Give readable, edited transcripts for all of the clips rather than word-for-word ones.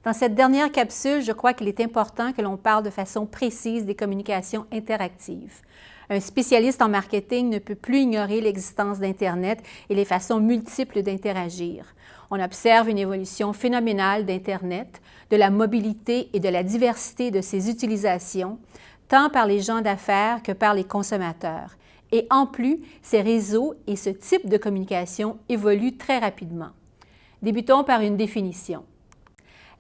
Dans cette dernière capsule, je crois qu'il est important que l'on parle de façon précise des communications interactives. Un spécialiste en marketing ne peut plus ignorer l'existence d'Internet et les façons multiples d'interagir. On observe une évolution phénoménale d'Internet, de la mobilité et de la diversité de ses utilisations, tant par les gens d'affaires que par les consommateurs. Et en plus, ces réseaux et ce type de communication évoluent très rapidement. Débutons par une définition.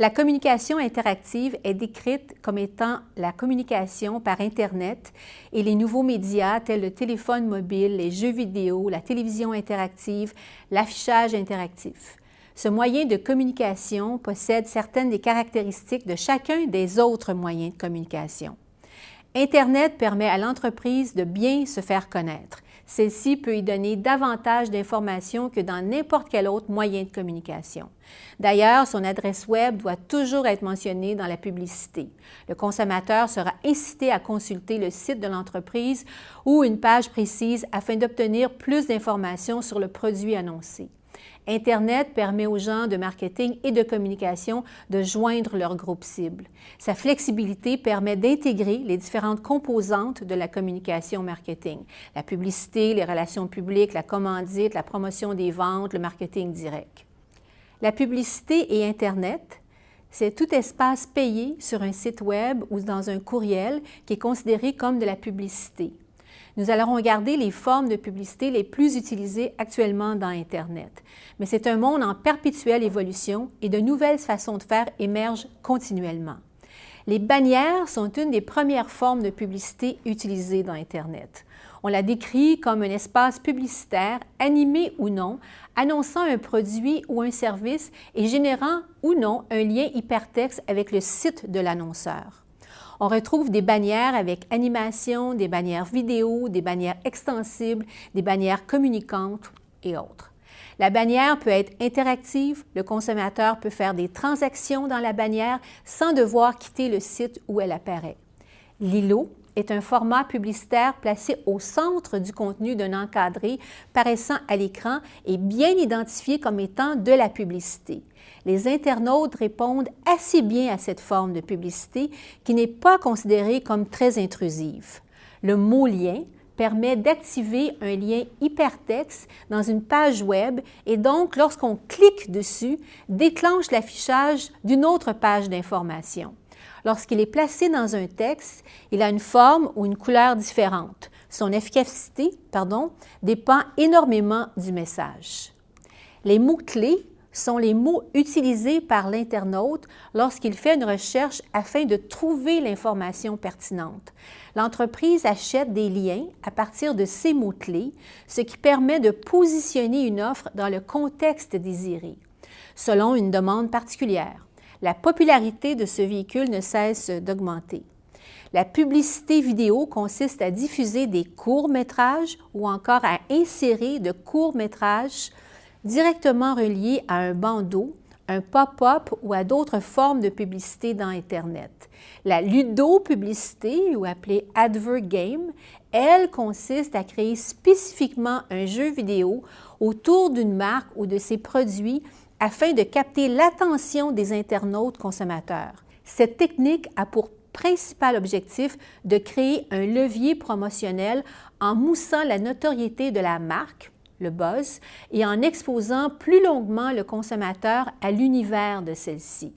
La communication interactive est décrite comme étant la communication par Internet et les nouveaux médias tels le téléphone mobile, les jeux vidéo, la télévision interactive, l'affichage interactif. Ce moyen de communication possède certaines des caractéristiques de chacun des autres moyens de communication. Internet permet à l'entreprise de bien se faire connaître. Celle-ci peut y donner davantage d'informations que dans n'importe quel autre moyen de communication. D'ailleurs, son adresse Web doit toujours être mentionnée dans la publicité. Le consommateur sera incité à consulter le site de l'entreprise ou une page précise afin d'obtenir plus d'informations sur le produit annoncé. Internet permet aux gens de marketing et de communication de joindre leur groupe cible. Sa flexibilité permet d'intégrer les différentes composantes de la communication marketing, la publicité, les relations publiques, la commandite, la promotion des ventes, le marketing direct. La publicité et Internet, c'est tout espace payé sur un site Web ou dans un courriel qui est considéré comme de la publicité. Nous allons regarder les formes de publicité les plus utilisées actuellement dans Internet. Mais c'est un monde en perpétuelle évolution et de nouvelles façons de faire émergent continuellement. Les bannières sont une des premières formes de publicité utilisées dans Internet. On la décrit comme un espace publicitaire, animé ou non, annonçant un produit ou un service et générant ou non un lien hypertexte avec le site de l'annonceur. On retrouve des bannières avec animation, des bannières vidéo, des bannières extensibles, des bannières communicantes et autres. La bannière peut être interactive, le consommateur peut faire des transactions dans la bannière sans devoir quitter le site où elle apparaît. L'îlot est un format publicitaire placé au centre du contenu d'un encadré paraissant à l'écran et bien identifié comme étant de la publicité. Les internautes répondent assez bien à cette forme de publicité qui n'est pas considérée comme très intrusive. Le mot « lien » permet d'activer un lien hypertexte dans une page Web et donc, lorsqu'on clique dessus, déclenche l'affichage d'une autre page d'information. Lorsqu'il est placé dans un texte, il a une forme ou une couleur différente. Son efficacité, dépend énormément du message. Les mots-clés sont les mots utilisés par l'internaute lorsqu'il fait une recherche afin de trouver l'information pertinente. L'entreprise achète des liens à partir de ces mots-clés, ce qui permet de positionner une offre dans le contexte désiré, selon une demande particulière. La popularité de ce véhicule ne cesse d'augmenter. La publicité vidéo consiste à diffuser des courts-métrages ou encore à insérer de courts-métrages directement reliés à un bandeau, un pop-up ou à d'autres formes de publicité dans Internet. La ludopublicité, ou appelée advert game, elle consiste à créer spécifiquement un jeu vidéo autour d'une marque ou de ses produits afin de capter l'attention des internautes consommateurs. Cette technique a pour principal objectif de créer un levier promotionnel en moussant la notoriété de la marque, le buzz, et en exposant plus longuement le consommateur à l'univers de celle-ci.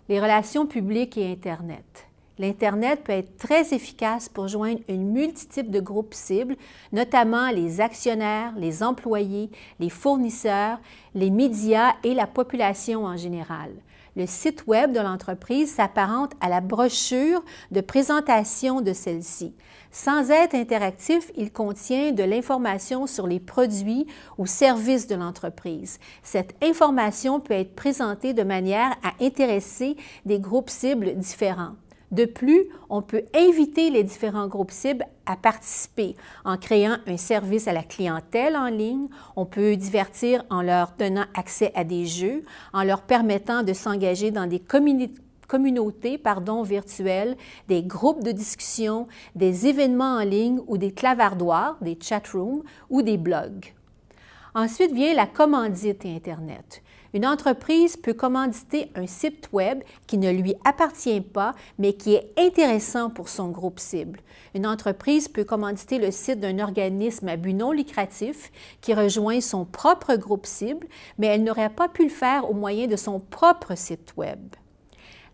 Les relations publiques et Internet. L'Internet peut être très efficace pour joindre une multitude de groupes cibles, notamment les actionnaires, les employés, les fournisseurs, les médias et la population en général. Le site Web de l'entreprise s'apparente à la brochure de présentation de celle-ci. Sans être interactif, il contient de l'information sur les produits ou services de l'entreprise. Cette information peut être présentée de manière à intéresser des groupes cibles différents. De plus, on peut inviter les différents groupes cibles à participer en créant un service à la clientèle en ligne. On peut divertir en leur donnant accès à des jeux, en leur permettant de s'engager dans des communautés virtuelles, des groupes de discussion, des événements en ligne ou des clavardoirs, des chat rooms ou des blogs. Ensuite vient la commandite Internet. Une entreprise peut commanditer un site Web qui ne lui appartient pas, mais qui est intéressant pour son groupe cible. Une entreprise peut commanditer le site d'un organisme à but non lucratif qui rejoint son propre groupe cible, mais elle n'aurait pas pu le faire au moyen de son propre site Web.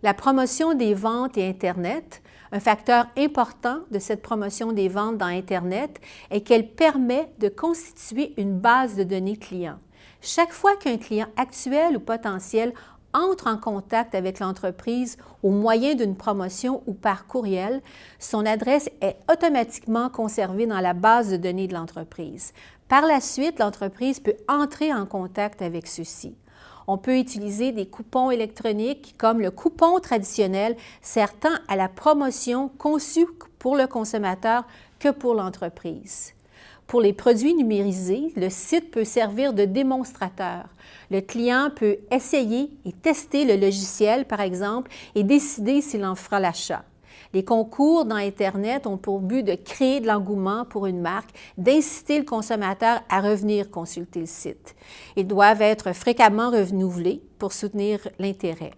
La promotion des ventes et Internet. Un facteur important de cette promotion des ventes dans Internet est qu'elle permet de constituer une base de données clients. Chaque fois qu'un client actuel ou potentiel entre en contact avec l'entreprise au moyen d'une promotion ou par courriel, son adresse est automatiquement conservée dans la base de données de l'entreprise. Par la suite, l'entreprise peut entrer en contact avec ceux-ci. On peut utiliser des coupons électroniques comme le coupon traditionnel sert tant à la promotion conçue pour le consommateur que pour l'entreprise. Pour les produits numérisés, le site peut servir de démonstrateur. Le client peut essayer et tester le logiciel, par exemple, et décider s'il en fera l'achat. Les concours dans Internet ont pour but de créer de l'engouement pour une marque, d'inciter le consommateur à revenir consulter le site. Ils doivent être fréquemment renouvelés pour soutenir l'intérêt.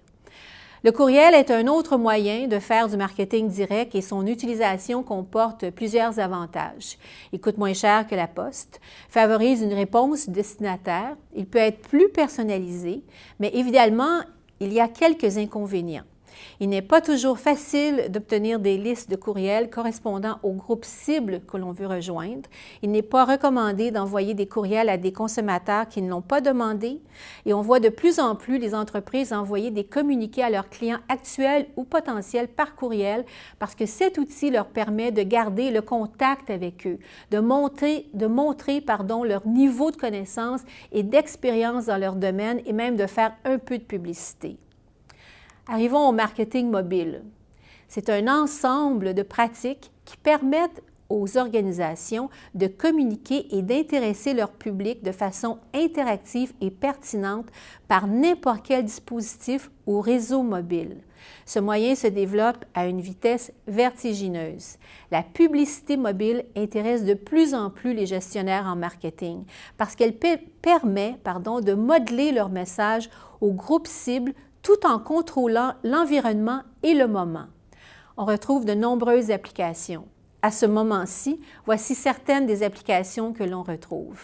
Le courriel est un autre moyen de faire du marketing direct et son utilisation comporte plusieurs avantages. Il coûte moins cher que la poste, favorise une réponse destinataire, il peut être plus personnalisé, mais évidemment, il y a quelques inconvénients. Il n'est pas toujours facile d'obtenir des listes de courriels correspondant au groupe cible que l'on veut rejoindre. Il n'est pas recommandé d'envoyer des courriels à des consommateurs qui ne l'ont pas demandé. Et on voit de plus en plus les entreprises envoyer des communiqués à leurs clients actuels ou potentiels par courriel parce que cet outil leur permet de garder le contact avec eux, de montrer leur niveau de connaissance et d'expérience dans leur domaine et même de faire un peu de publicité. Arrivons au marketing mobile. C'est un ensemble de pratiques qui permettent aux organisations de communiquer et d'intéresser leur public de façon interactive et pertinente par n'importe quel dispositif ou réseau mobile. Ce moyen se développe à une vitesse vertigineuse. La publicité mobile intéresse de plus en plus les gestionnaires en marketing parce qu'elle permet de modeler leur message au groupe cible tout en contrôlant l'environnement et le moment. On retrouve de nombreuses applications. À ce moment-ci, voici certaines des applications que l'on retrouve.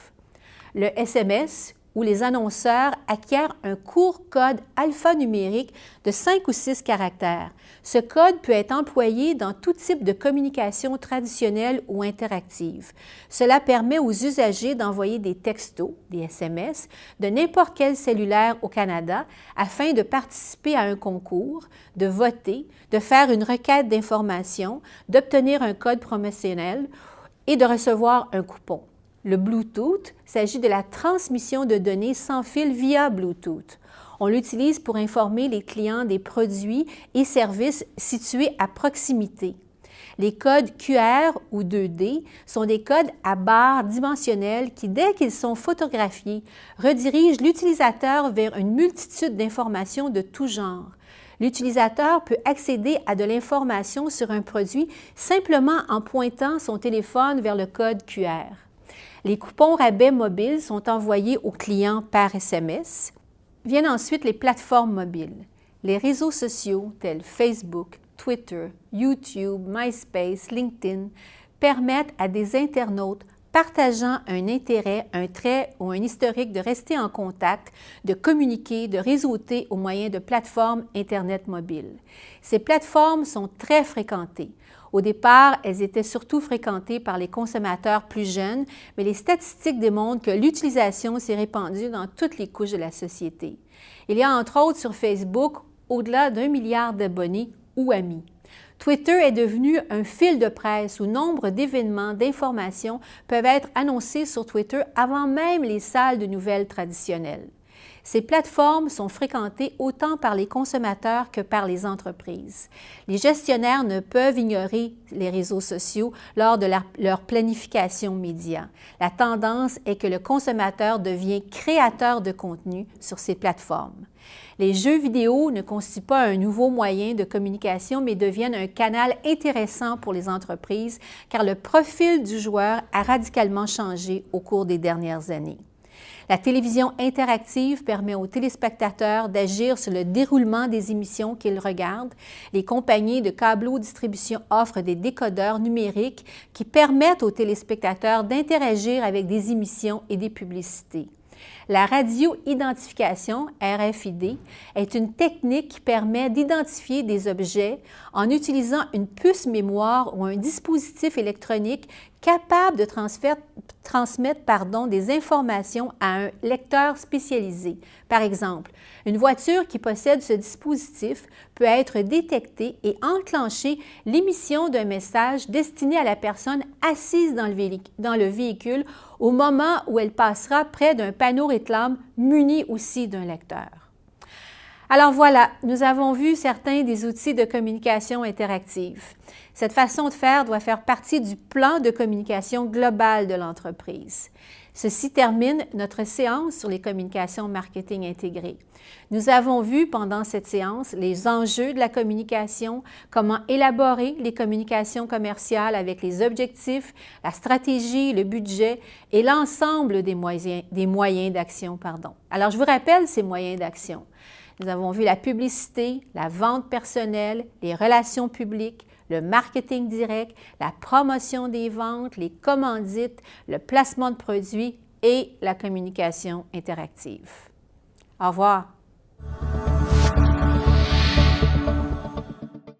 Le SMS, où les annonceurs acquièrent un court code alphanumérique de 5 ou 6 caractères. Ce code peut être employé dans tout type de communication traditionnelle ou interactive. Cela permet aux usagers d'envoyer des textos, des SMS, de n'importe quel cellulaire au Canada afin de participer à un concours, de voter, de faire une requête d'information, d'obtenir un code promotionnel et de recevoir un coupon. Le Bluetooth s'agit de la transmission de données sans fil via Bluetooth. On l'utilise pour informer les clients des produits et services situés à proximité. Les codes QR ou 2D sont des codes à barres dimensionnelles qui, dès qu'ils sont photographiés, redirigent l'utilisateur vers une multitude d'informations de tout genre. L'utilisateur peut accéder à de l'information sur un produit simplement en pointant son téléphone vers le code QR. Les coupons rabais mobiles sont envoyés aux clients par SMS. Viennent ensuite les plateformes mobiles. Les réseaux sociaux tels Facebook, Twitter, YouTube, MySpace, LinkedIn permettent à des internautes partageant un intérêt, un trait ou un historique de rester en contact, de communiquer, de réseauter au moyen de plateformes Internet mobiles. Ces plateformes sont très fréquentées. Au départ, elles étaient surtout fréquentées par les consommateurs plus jeunes, mais les statistiques démontrent que l'utilisation s'est répandue dans toutes les couches de la société. Il y a entre autres sur Facebook au-delà d'1 milliard d'abonnés ou amis. Twitter est devenu un fil de presse où nombre d'événements, d'informations peuvent être annoncés sur Twitter avant même les salles de nouvelles traditionnelles. Ces plateformes sont fréquentées autant par les consommateurs que par les entreprises. Les gestionnaires ne peuvent ignorer les réseaux sociaux lors de leur planification média. La tendance est que le consommateur devient créateur de contenu sur ces plateformes. Les jeux vidéo ne constituent pas un nouveau moyen de communication, mais deviennent un canal intéressant pour les entreprises car le profil du joueur a radicalement changé au cours des dernières années. La télévision interactive permet aux téléspectateurs d'agir sur le déroulement des émissions qu'ils regardent. Les compagnies de câblo-distribution offrent des décodeurs numériques qui permettent aux téléspectateurs d'interagir avec des émissions et des publicités. La radio-identification, RFID, est une technique qui permet d'identifier des objets en utilisant une puce mémoire ou un dispositif électronique capable de transmettre des informations à un lecteur spécialisé. Par exemple, une voiture qui possède ce dispositif peut être détectée et enclencher l'émission d'un message destiné à la personne assise dans le véhicule au moment où elle passera près d'un panneau réclame muni aussi d'un lecteur. Alors voilà, nous avons vu certains des outils de communication interactive. Cette façon de faire doit faire partie du plan de communication global de l'entreprise. Ceci termine notre séance sur les communications marketing intégrées. Nous avons vu pendant cette séance les enjeux de la communication, comment élaborer les communications commerciales avec les objectifs, la stratégie, le budget et l'ensemble des moyens d'action. Alors, je vous rappelle ces moyens d'action. Nous avons vu la publicité, la vente personnelle, les relations publiques, le marketing direct, la promotion des ventes, les commandites, le placement de produits et la communication interactive. Au revoir.